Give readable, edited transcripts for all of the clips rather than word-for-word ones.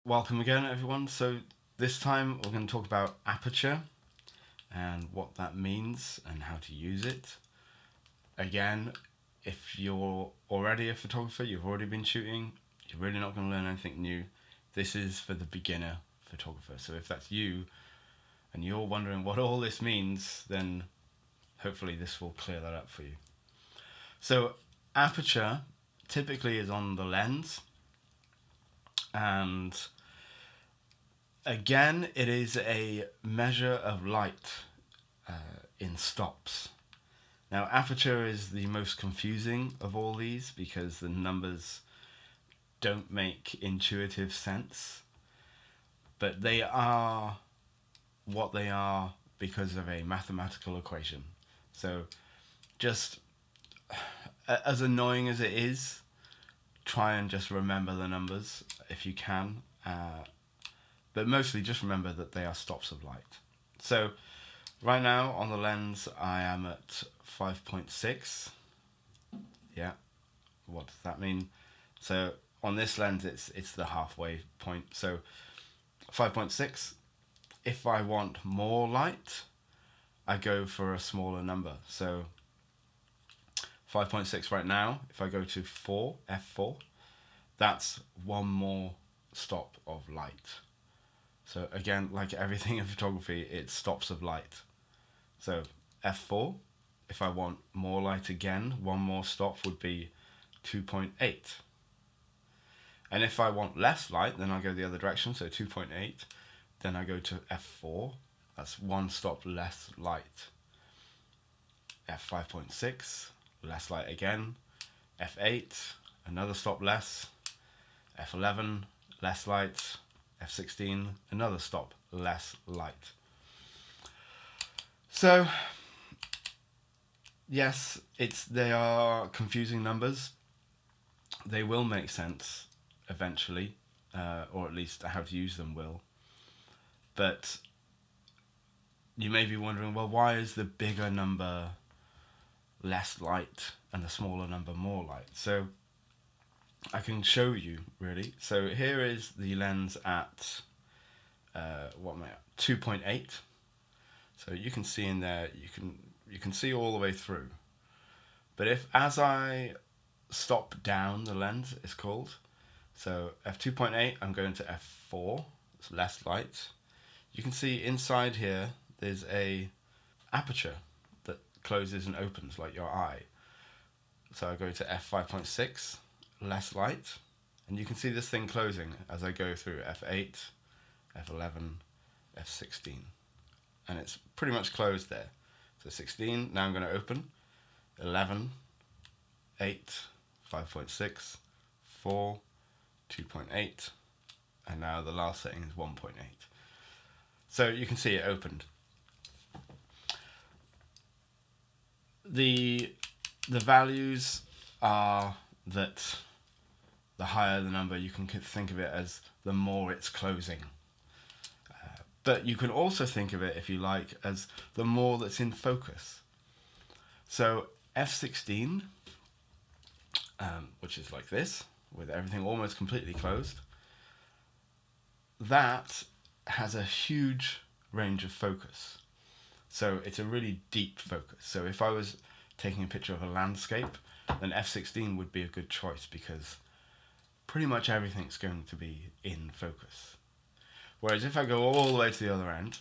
Welcome again, everyone. So this time we're going to talk about aperture and what that means and how to use it. Again, if you're already a photographer, you've already been shooting, you're really not going to learn anything new. This is for the beginner photographer. So if that's you and you're wondering what all this means, then hopefully this will clear that up for you. So aperture typically is on the lens, and again, it is a measure of light in stops. Now, aperture is the most confusing of all these because the numbers don't make intuitive sense, but they are what they are because of a mathematical equation. So, just as annoying as it is, try and just remember the numbers if you can. But mostly just remember that they are stops of light. So right now on the lens I am at 5.6. Yeah, what does that mean? So on this lens it's the halfway point. So 5.6. If I want more light, I go for a smaller number. So 5.6 right now, if I go to 4, f4, that's one more stop of light. So again, like everything in photography, it's stops of light. So f4, if I want more light again, one more stop would be 2.8. And if I want less light, then I go the other direction, so 2.8. Then I go to f4, that's one stop less light. f5.6, less light again. f8, another stop less. f11, less light. f16, another stop, less light. So, yes, they are confusing numbers. They will make sense eventually, or at least how to use them will. But you may be wondering, well, why is the bigger number less light and the smaller number more light? So I can show you, really. So here is the lens at 2.8. So you can see in there, you can see all the way through. But if as I stop down the lens, it's called. So f2.8, I'm going to f4. It's less light. You can see inside here there's a aperture that closes and opens like your eye. So I go to f5.6, less light, and you can see this thing closing as I go through f8, f11, f16, and it's pretty much closed there. So 16, now I'm going to open, 11, 8, 5.6, 4, 2.8, and now the last setting is 1.8. So you can see it opened. The values are that the higher the number, you can think of it as the more it's closing. But you can also think of it, if you like, as the more that's in focus. So f16, which is like this, with everything almost completely closed, that has a huge range of focus. So it's a really deep focus. So if I was taking a picture of a landscape, then f16 would be a good choice because pretty much everything's going to be in focus. Whereas if I go all the way to the other end,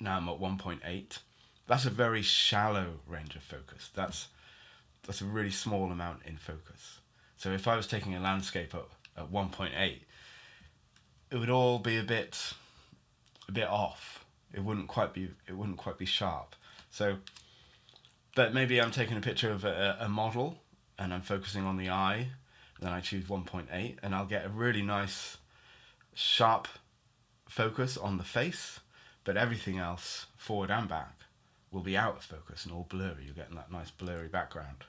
now I'm at 1.8, that's a very shallow range of focus. That's a really small amount in focus. So if I was taking a landscape at 1.8, it would all be a bit off. It wouldn't quite be sharp. So, but maybe I'm taking a picture of a model and I'm focusing on the eye, then I choose 1.8 and I'll get a really nice sharp focus on the face, but everything else, forward and back, will be out of focus and all blurry. You're getting that nice blurry background.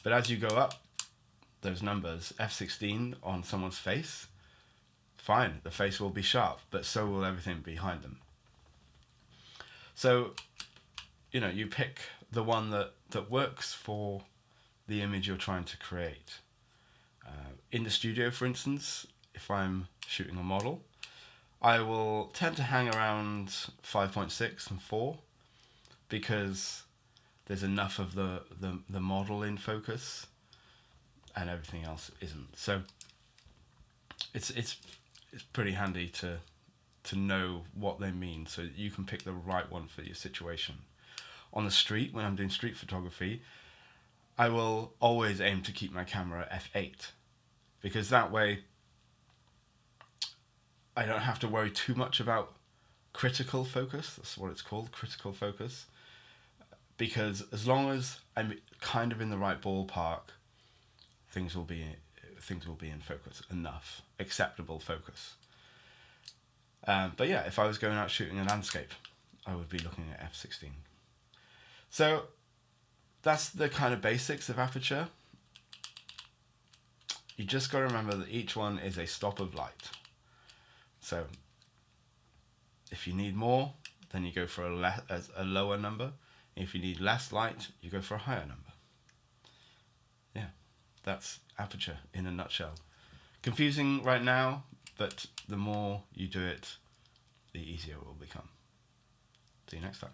But as you go up those numbers, f16 on someone's face, fine, the face will be sharp, but so will everything behind them. So, you pick the one that works for the image you're trying to create. In the studio, for instance, if I'm shooting a model, I will tend to hang around 5.6 and 4 because there's enough of the model in focus and everything else isn't. So it's pretty handy to know what they mean so that you can pick the right one for your situation. On the street, when I'm doing street photography, I will always aim to keep my camera at f8 because that way I don't have to worry too much about critical focus. That's what it's called, critical focus. Because as long as I'm kind of in the right ballpark, things will be in focus enough, acceptable focus. But yeah, if I was going out shooting a landscape, I would be looking at f16. So that's the kind of basics of aperture. You just got to remember that each one is a stop of light. So if you need more, then you go for a lower number. If you need less light, you go for a higher number. Yeah, that's aperture in a nutshell. Confusing right now, but the more you do it, the easier it will become. See you next time.